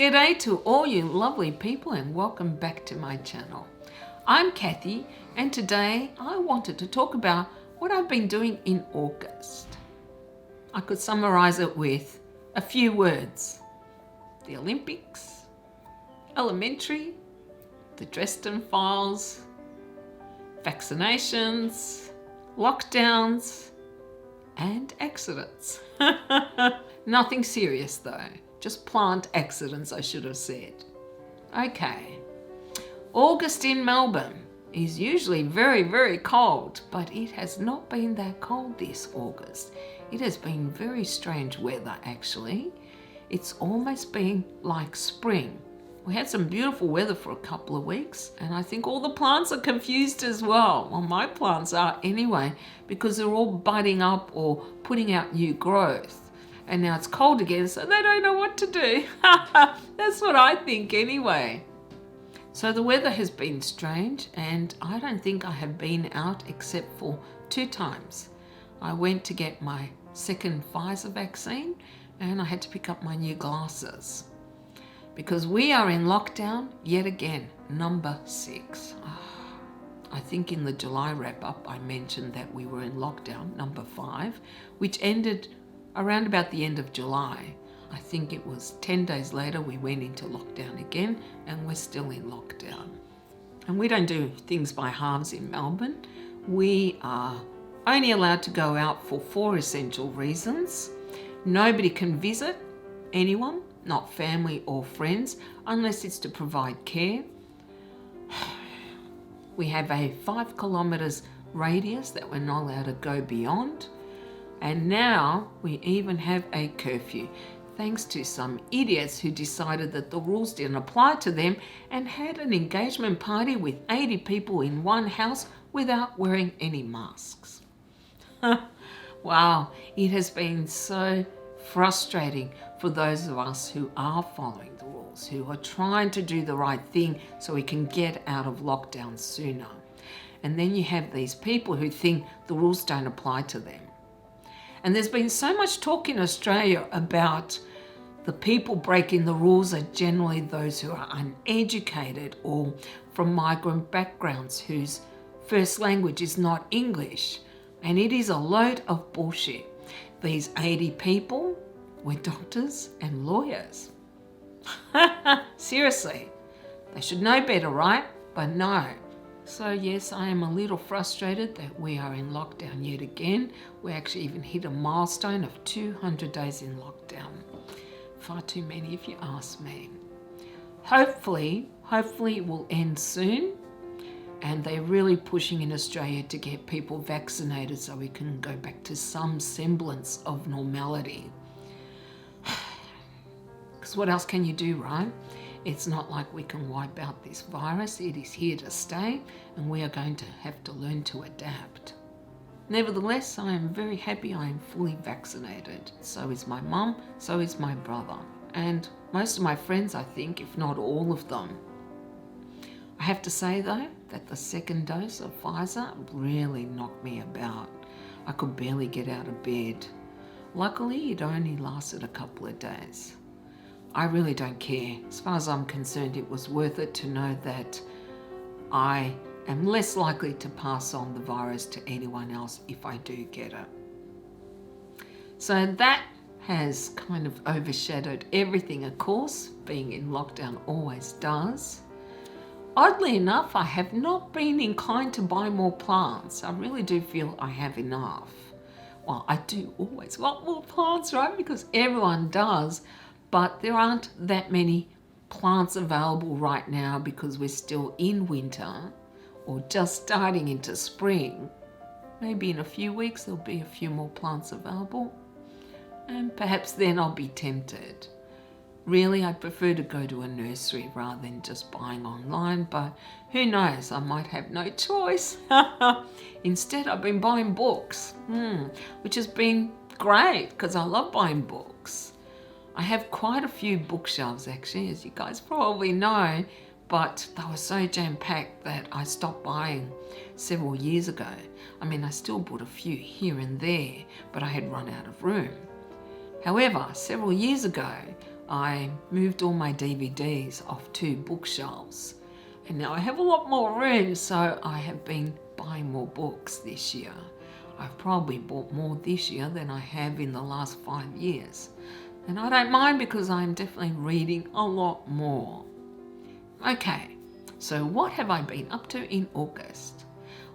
G'day to all you lovely people and welcome back to my channel. I'm Kathy and today I wanted to talk about what I've been doing in August. I could summarize it with a few words. The Olympics, elementary, the Dresden Files, vaccinations, lockdowns, and accidents. Nothing serious though, just plant accidents I should have said. Okay, August in Melbourne is usually very, very cold, but it has not been that cold this August. It has been very strange weather actually. It's almost been like spring. We had some beautiful weather for a couple of weeks and I think all the plants are confused as well. Well, my plants are anyway because they're all budding up or putting out new growth. And now it's cold again, so they don't know what to do. That's what I think anyway. So the weather has been strange and I don't think I have been out except for 2 times. I went to get my second Pfizer vaccine and I had to pick up my new glasses. Because we are in lockdown yet again, number 6. I think in the July wrap-up I mentioned that we were in lockdown, number 5, which ended around about the end of July. I think it was 10 days later we went into lockdown again and we're still in lockdown. And we don't do things by halves in Melbourne. We are only allowed to go out for 4 essential reasons. Nobody can visit anyone, not family or friends, unless it's to provide care. We have a 5 kilometres radius that we're not allowed to go beyond. And now we even have a curfew, thanks to some idiots who decided that the rules didn't apply to them and had an engagement party with 80 people in one house without wearing any masks. Wow, it has been so frustrating for those of us who are following the rules, who are trying to do the right thing so we can get out of lockdown sooner. And then you have these people who think the rules don't apply to them. And there's been so much talk in Australia about the people breaking the rules are generally those who are uneducated or from migrant backgrounds whose first language is not English. And it is a load of bullshit. These 80 people were doctors and lawyers. Seriously, they should know better, right? But no. So yes, I am a little frustrated that we are in lockdown yet again. We actually even hit a milestone of 200 days in lockdown. Far too many if you ask me. Hopefully it will end soon. And they're really pushing in Australia to get people vaccinated so we can go back to some semblance of normality. Because what else can you do, right? It's not like we can wipe out this virus. It is here to stay and we are going to have to learn to adapt. Nevertheless, I am very happy I am fully vaccinated. So is my mum, so is my brother. And most of my friends, I think, if not all of them. I have to say though, that the second dose of Pfizer really knocked me about. I could barely get out of bed. Luckily, it only lasted a couple of days. I really don't care. As far as I'm concerned, it was worth it to know that I am less likely to pass on the virus to anyone else if I do get it. So that has kind of overshadowed everything, of course. Being in lockdown always does. Oddly enough, I have not been inclined to buy more plants. I really do feel I have enough. Well, I do always want more plants, right? Because everyone does. But there aren't that many plants available right now because we're still in winter or just starting into spring. Maybe in a few weeks there'll be a few more plants available and perhaps then I'll be tempted. Really, I'd prefer to go to a nursery rather than just buying online, but who knows, I might have no choice. Instead, I've been buying books, which has been great because I love buying books. I have quite a few bookshelves actually, as you guys probably know, but they were so jam-packed that I stopped buying several years ago. I mean, I still bought a few here and there, but I had run out of room. However, several years ago, I moved all my DVDs off 2 bookshelves, and now I have a lot more room, so I have been buying more books this year. I've probably bought more this year than I have in the last 5 years. And I don't mind because I'm definitely reading a lot more. Okay, so what have I been up to in August?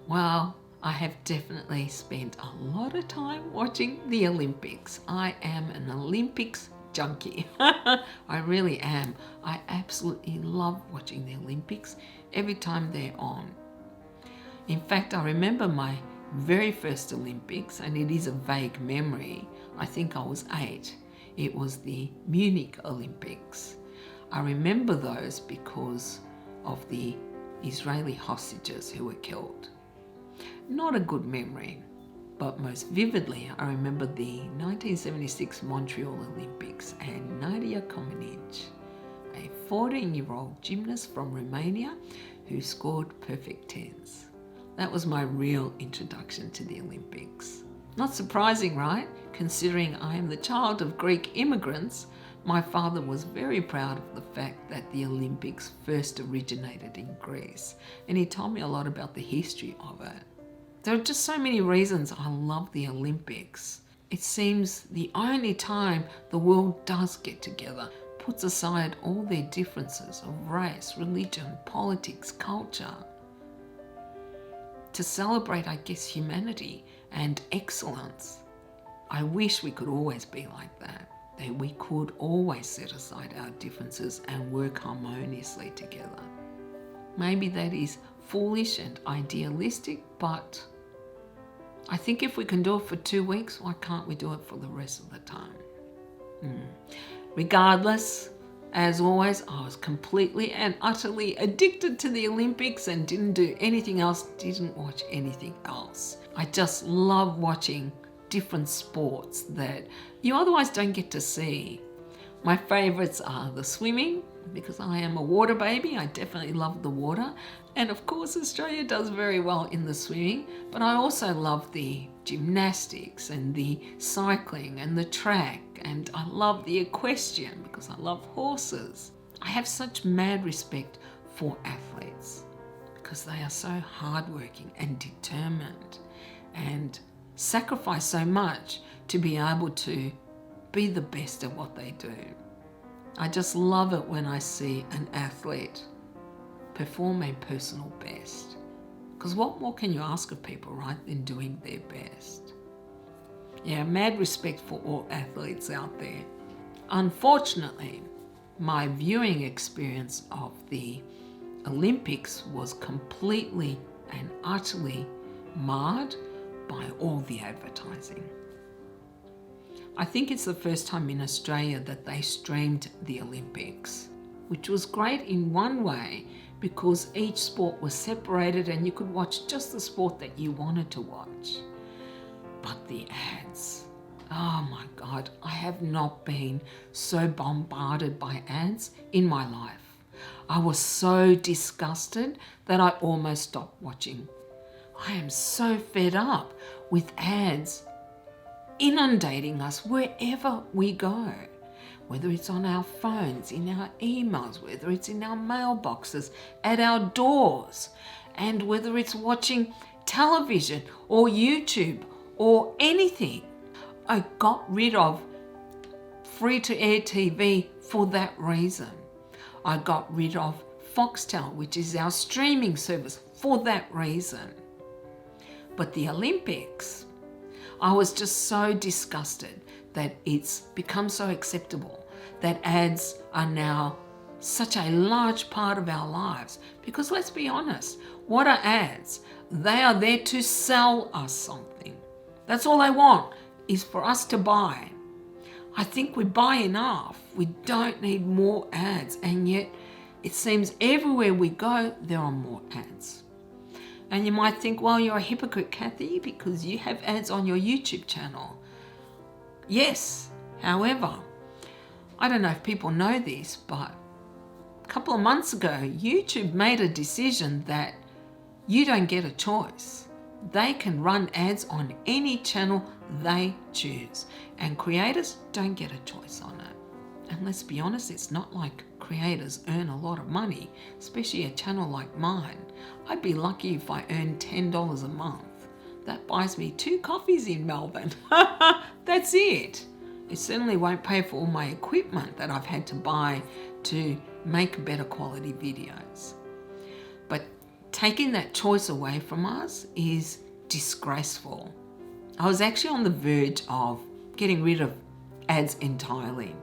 Well, I have definitely spent a lot of time watching the Olympics. I am an Olympics junkie. I really am. I absolutely love watching the Olympics every time they're on. In fact, I remember my very first Olympics, and it is a vague memory. I think I was 8. It was the Munich Olympics. I remember those because of the Israeli hostages who were killed. Not a good memory, but most vividly I remember the 1976 Montreal Olympics and Nadia Comaneci, a 14-year-old gymnast from Romania who scored perfect tens. That was my real introduction to the Olympics. Not surprising, right? Considering I am the child of Greek immigrants, my father was very proud of the fact that the Olympics first originated in Greece, and he told me a lot about the history of it. There are just so many reasons I love the Olympics. It seems the only time the world does get together, puts aside all their differences of race, religion, politics, culture, to celebrate, I guess, humanity and excellence. I wish we could always be like that we could always set aside our differences and work harmoniously together. Maybe that is foolish and idealistic, but I think if we can do it for 2 weeks, why can't we do it for the rest of the time? Regardless, as always, I was completely and utterly addicted to the Olympics and didn't do anything else, didn't watch anything else. I just love watching different sports that you otherwise don't get to see. My favourites are the swimming, because I am a water baby. I definitely love the water. And of course, Australia does very well in the swimming, but I also love the gymnastics and the cycling and the track, and I love the equestrian because I love horses. I have such mad respect for athletes because they are so hardworking and determined and sacrifice so much to be able to be the best at what they do. I just love it when I see an athlete perform a personal best. Because what more can you ask of people, right, than doing their best? Yeah, mad respect for all athletes out there. Unfortunately, my viewing experience of the Olympics was completely and utterly marred by all the advertising. I think it's the first time in Australia that they streamed the Olympics, which was great in one way because each sport was separated and you could watch just the sport that you wanted to watch. But the ads, oh my God, I have not been so bombarded by ads in my life. I was so disgusted that I almost stopped watching. I am so fed up with ads inundating us wherever we go, whether it's on our phones, in our emails, whether it's in our mailboxes, at our doors, and whether it's watching television or YouTube or anything. I got rid of free-to-air TV for that reason. I got rid of Foxtel, which is our streaming service, for that reason. But the Olympics, I was just so disgusted that it's become so acceptable that ads are now such a large part of our lives. Because let's be honest, what are ads? They are there to sell us something. That's all they want, is for us to buy. I think we buy enough. We don't need more ads, and yet it seems everywhere we go, there are more ads. And you might think, well, you're a hypocrite, Kathy, because you have ads on your YouTube channel. Yes, however, I don't know if people know this, but a couple of months ago, YouTube made a decision that you don't get a choice. They can run ads on any channel they choose, and creators don't get a choice on it. And let's be honest, it's not like creators earn a lot of money, especially a channel like mine. I'd be lucky if I earned $10 a month. That buys me 2 coffees in Melbourne. That's it. It certainly won't pay for all my equipment that I've had to buy to make better quality videos. But taking that choice away from us is disgraceful. I was actually on the verge of getting rid of ads entirely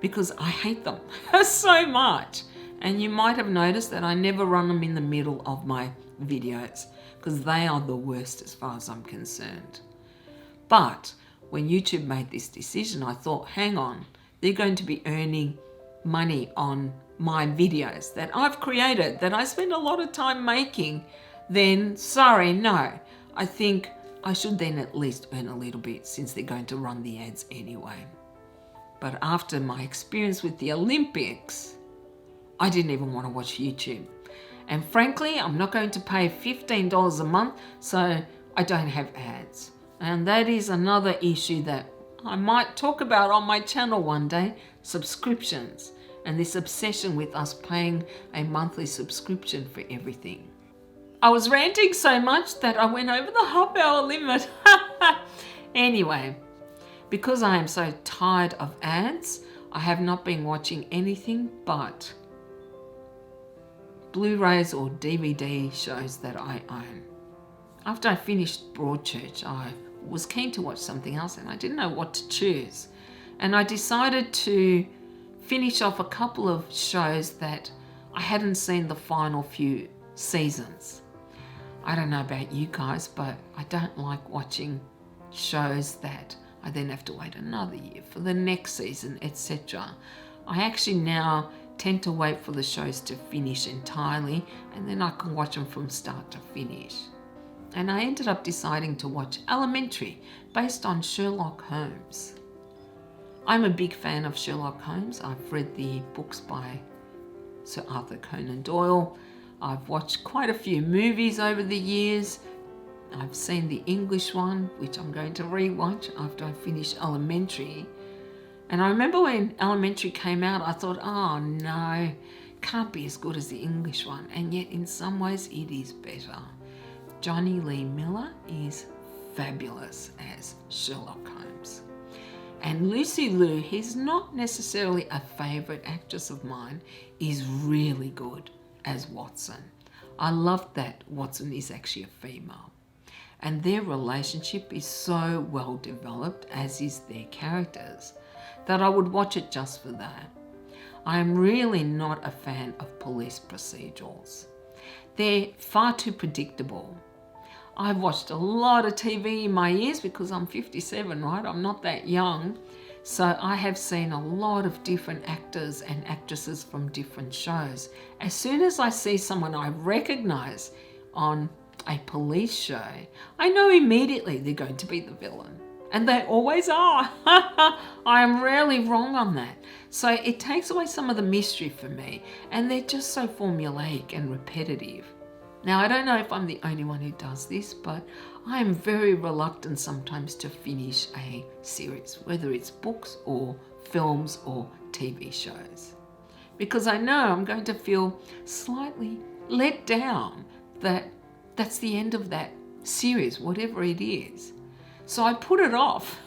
because I hate them so much. And you might have noticed that I never run them in the middle of my videos because they are the worst as far as I'm concerned. But when YouTube made this decision, I thought, hang on, they're going to be earning money on my videos that I've created, that I spend a lot of time making, then sorry, no. I think I should then at least earn a little bit since they're going to run the ads anyway. But after my experience with the Olympics, I didn't even want to watch YouTube. And frankly, I'm not going to pay $15 a month, so I don't have ads. And that is another issue that I might talk about on my channel one day, subscriptions, and this obsession with us paying a monthly subscription for everything. I was ranting so much that I went over the half-hour limit. Anyway, because I am so tired of ads, I have not been watching anything but Blu-rays or DVD shows that I own. After I finished Broadchurch, I was keen to watch something else and I didn't know what to choose. And I decided to finish off a couple of shows that I hadn't seen the final few seasons. I don't know about you guys, but I don't like watching shows that I then have to wait another year for the next season, etc. I actually now tend to wait for the shows to finish entirely and then I can watch them from start to finish. And I ended up deciding to watch Elementary, based on Sherlock Holmes. I'm a big fan of Sherlock Holmes. I've read the books by Sir Arthur Conan Doyle. I've watched quite a few movies over the years. I've seen the English one, which I'm going to rewatch after I finish Elementary. And I remember when Elementary came out, I thought, oh no, can't be as good as the English one. And yet in some ways it is better. Johnny Lee Miller is fabulous as Sherlock Holmes. And Lucy Liu, who's not necessarily a favourite actress of mine, is really good as Watson. I love that Watson is actually a female. And their relationship is so well developed, as is their characters, that I would watch it just for that. I am really not a fan of police procedurals. They're far too predictable. I've watched a lot of TV in my years because I'm 57, right? I'm not that young. So I have seen a lot of different actors and actresses from different shows. As soon as I see someone I recognize on a police show, I know immediately they're going to be the villain. And they always are. I am rarely wrong on that. So it takes away some of the mystery for me. And they're just so formulaic and repetitive. Now, I don't know if I'm the only one who does this, but I am very reluctant sometimes to finish a series, whether it's books or films or TV shows. Because I know I'm going to feel slightly let down that that's the end of that series, whatever it is. So I put it off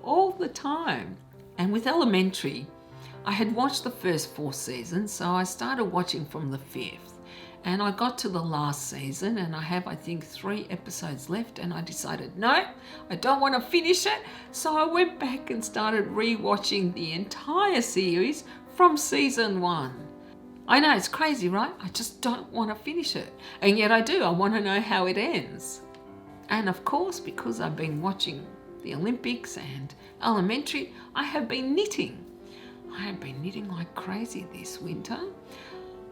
all the time. And with Elementary, I had watched the first 4 seasons, so I started watching from the 5th. And I got to the last season and I have, I think, 3 episodes left and I decided, no, I don't want to finish it. So I went back and started rewatching the entire series from season 1. I know, it's crazy, right? I just don't want to finish it. And yet I do. I want to know how it ends. And of course, because I've been watching the Olympics and Elementary, I have been knitting. I have been knitting like crazy this winter.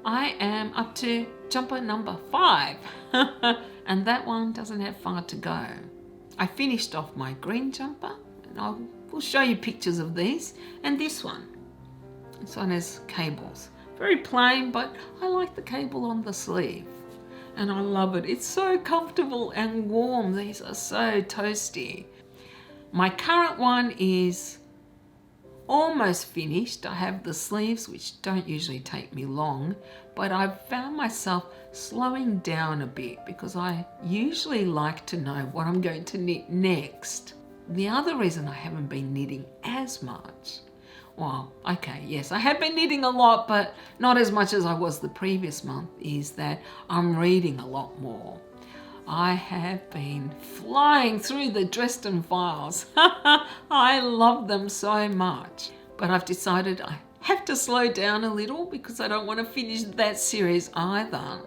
I am up to jumper number 5 and that one doesn't have far to go. I finished off my green jumper and I will show you pictures of these, and this one. This one has cables. Very plain, but I like the cable on the sleeve and I love it. It's so comfortable and warm. These are so toasty. My current one is almost finished. I have the sleeves, which don't usually take me long, but I've found myself slowing down a bit because I usually like to know what I'm going to knit next. The other reason I haven't been knitting as much, well, okay, yes, I have been knitting a lot, but not as much as I was the previous month, is that I'm reading a lot more. I have been flying through the Dresden Files. I love them so much. But I've decided I have to slow down a little because I don't want to finish that series either.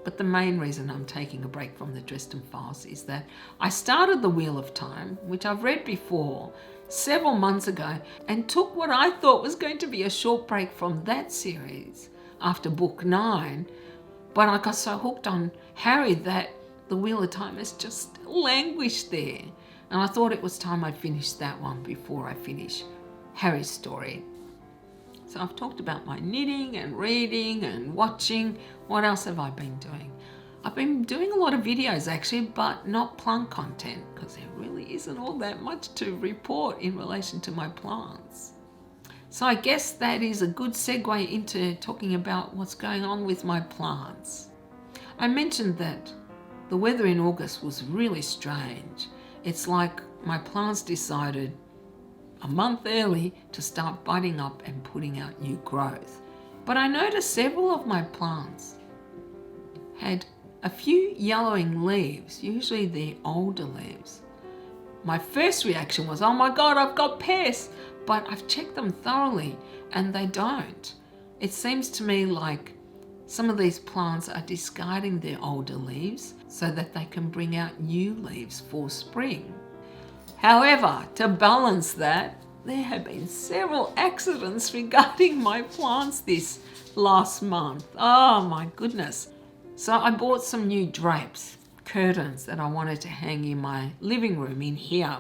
But the main reason I'm taking a break from the Dresden Files is that I started The Wheel of Time, which I've read before, several months ago, and took what I thought was going to be a short break from that series after book 9. But I got so hooked on Harry that The Wheel of Time has just languished there. And I thought it was time I finished that one before I finish Harry's story. So I've talked about my knitting and reading and watching. What else have I been doing? I've been doing a lot of videos actually, but not plant content because there really isn't all that much to report in relation to my plants. So I guess that is a good segue into talking about what's going on with my plants. I mentioned that the weather in August was really strange. It's like my plants decided a month early to start budding up and putting out new growth. But I noticed several of my plants had a few yellowing leaves, usually the older leaves. My first reaction was, oh my God, I've got pests, but I've checked them thoroughly and they don't. It seems to me like some of these plants are discarding their older leaves so that they can bring out new leaves for spring. However, to balance that, there have been several accidents regarding my plants this last month. Oh my goodness. So I bought some new drapes, curtains that I wanted to hang in my living room in here,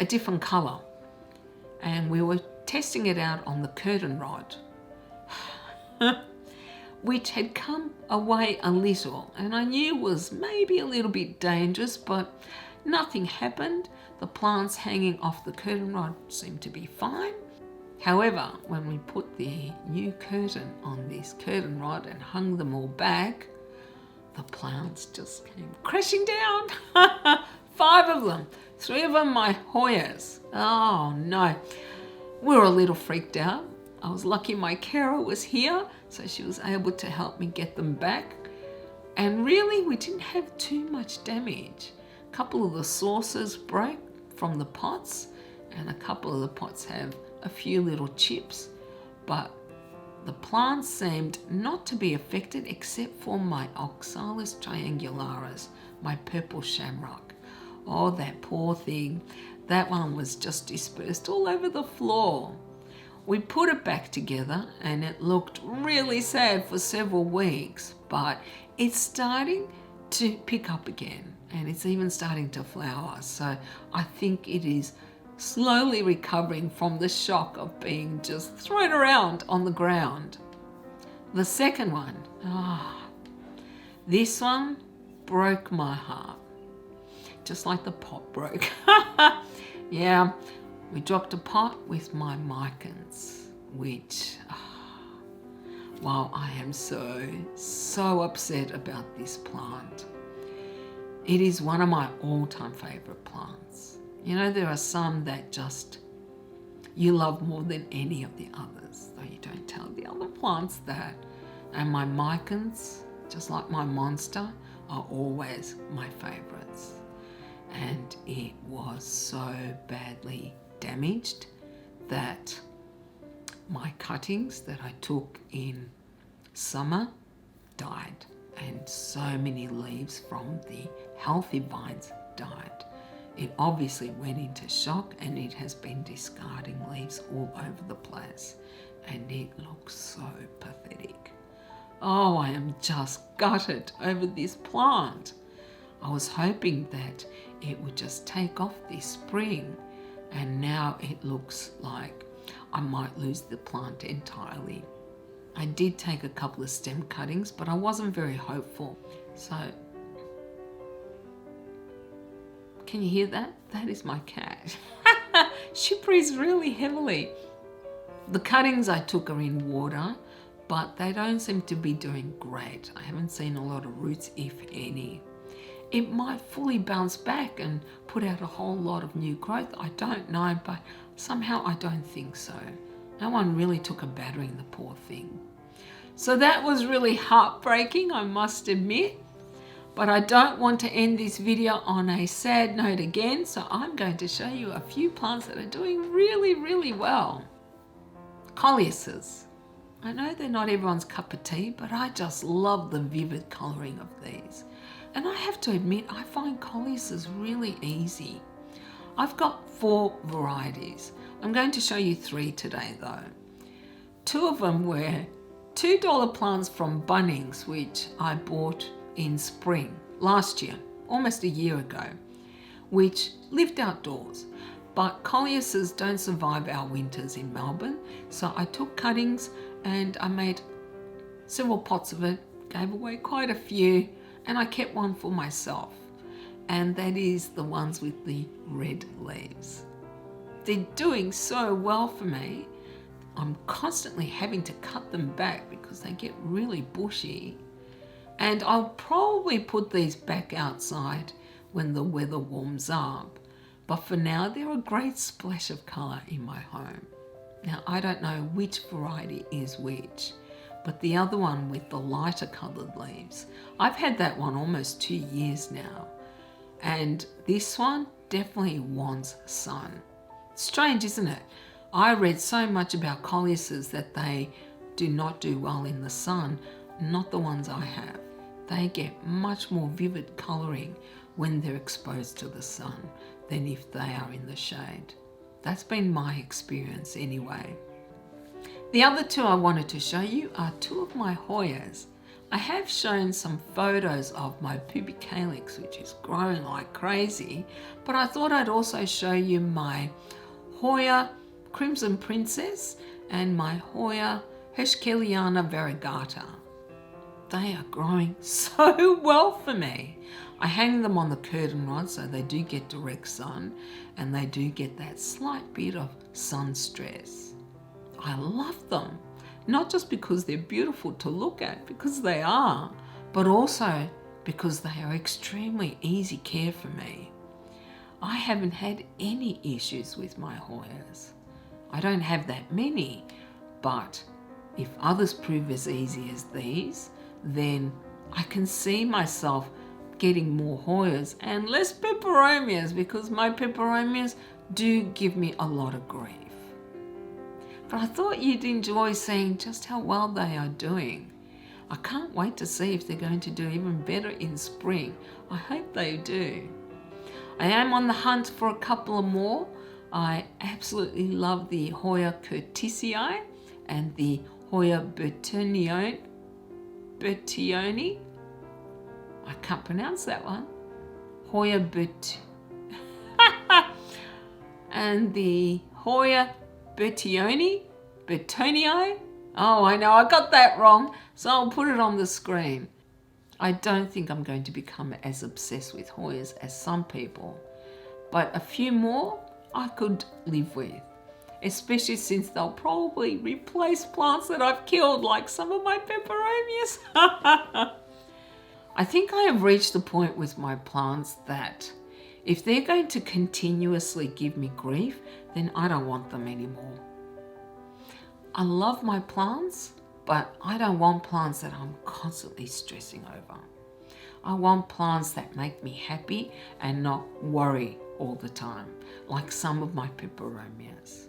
a different colour. And we were testing it out on the curtain rod, which had come away a little, and I knew was maybe a little bit dangerous, but nothing happened. The plants hanging off the curtain rod seemed to be fine. However, when we put the new curtain on this curtain rod and hung them all back, the plants just came crashing down. 5 of them, 3 of them my Hoyas. Oh no, we were a little freaked out. I was lucky my carer was here, so she was able to help me get them back. And really, we didn't have too much damage. A couple of the saucers broke from the pots, and a couple of the pots have a few little chips, but the plants seemed not to be affected except for my Oxalis triangularis, my purple shamrock. Oh, that poor thing. That one was just dispersed all over the floor. We put it back together and it looked really sad for several weeks, but it's starting to pick up again and it's even starting to flower. So I think it is slowly recovering from the shock of being just thrown around on the ground. The second one, this one broke my heart, just like the pot broke. Yeah, we dropped a pot with my micans, which, wow, I am so upset about this plant. It is one of my all-time favorite plants. You know, there are some that just you love more than any of the others, though you don't tell the other plants that. And my micans, just like my monster, are always my favorites. And it was so badly damaged that my cuttings that I took in summer died, and so many leaves from the healthy vines died. It obviously went into shock and it has been discarding leaves all over the place, and it looks so pathetic. Oh, I am just gutted over this plant. I was hoping that it would just take off this spring, and now it looks like I might lose the plant entirely. I did take a couple of stem cuttings, but I wasn't very hopeful. So, can you hear that? That is my cat. She breathes really heavily. The cuttings I took are in water, but they don't seem to be doing great. I haven't seen a lot of roots, if any. It might fully bounce back and put out a whole lot of new growth. I don't know, but somehow I don't think so. No one really took a battering, the poor thing. So that was really heartbreaking, I must admit. But I don't want to end this video on a sad note again, so I'm going to show you a few plants that are doing really, really well. Coleuses. I know they're not everyone's cup of tea, but I just love the vivid colouring of these. And I have to admit, I find coleuses really easy. I've got 4 varieties. I'm going to show you 3 today though. 2 of them were $2 plants from Bunnings, which I bought in spring last year, almost a year ago, which lived outdoors. But coleuses don't survive our winters in Melbourne, so I took cuttings and I made several pots of it, gave away quite a few, and I kept one for myself, and that is the ones with the red leaves. They're doing so well for me. I'm constantly having to cut them back because they get really bushy, and I'll probably put these back outside when the weather warms up, but for now they're a great splash of colour in my home. Now I don't know which variety is which, but the other one with the lighter coloured leaves, I've had that one almost 2 years now, and this one definitely wants sun. Strange, isn't it? I read so much about coleuses that they do not do well in the sun, not the ones I have. They get much more vivid colouring when they're exposed to the sun than if they are in the shade. That's been my experience anyway. The other 2 I wanted to show you are 2 of my Hoyas. I have shown some photos of my pubicalyx, which is growing like crazy, but I thought I'd also show you my Hoya Crimson Princess and my Hoya Herscheliana variegata. They are growing so well for me. I hang them on the curtain rod so they do get direct sun and they do get that slight bit of sun stress. I love them, not just because they're beautiful to look at, because they are, but also because they are extremely easy care for me. I haven't had any issues with my Hoyas. I don't have that many, but if others prove as easy as these, then I can see myself getting more Hoyas and less peperomias, because my peperomias do give me a lot of grief. But I thought you'd enjoy seeing just how well they are doing. I can't wait to see if they're going to do even better in spring. I hope they do. I am on the hunt for a couple of more. I absolutely love the Hoya curtisii and the Hoya bertioni. I can't pronounce that one. Hoya and the Hoya bertonii. Oh, I know, I got that wrong, so I'll put it on the screen. I don't think I'm going to become as obsessed with Hoyas as some people, but a few more I could live with, especially since they'll probably replace plants that I've killed, like some of my peperomias. I think I have reached the point with my plants that if they're going to continuously give me grief, then I don't want them anymore. I love my plants, but I don't want plants that I'm constantly stressing over. I want plants that make me happy and not worry all the time, like some of my peperomias.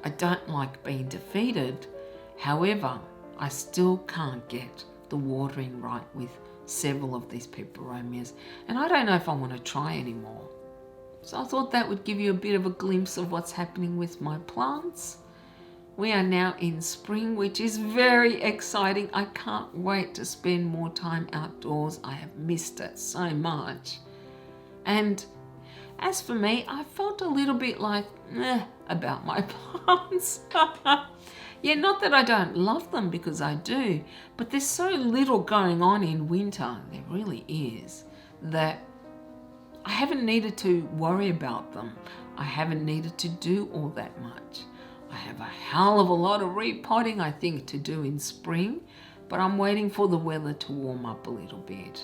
I don't like being defeated. However, I still can't get the watering right with several of these peperomias, and I don't know if I want to try anymore. So I thought that would give you a bit of a glimpse of what's happening with my plants. We are now in spring, which is very exciting. I can't wait to spend more time outdoors. I have missed it so much. And as for me, I felt a little bit like about my plants. Yeah, not that I don't love them, because I do, but there's so little going on in winter, there really is, that I haven't needed to worry about them. I haven't needed to do all that much. I have a hell of a lot of repotting I think to do in spring, but I'm waiting for the weather to warm up a little bit.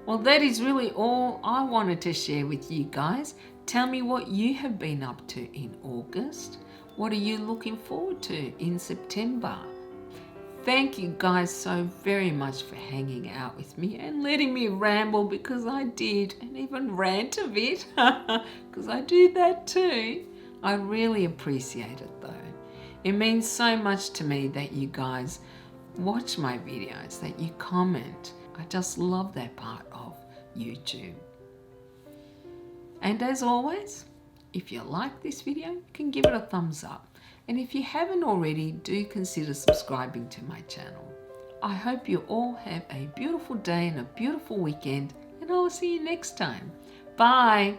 Well, that is really all I wanted to share with you guys. Tell me what you have been up to in August. What are you looking forward to in September? Thank you guys so very much for hanging out with me and letting me ramble, because I did, and even rant a bit, because I do that too. I really appreciate it though. It means so much to me that you guys watch my videos, that you comment. I just love that part of YouTube. And as always, if you like this video, you can give it a thumbs up. And if you haven't already, do consider subscribing to my channel. I hope you all have a beautiful day and a beautiful weekend, and I will see you next time. Bye.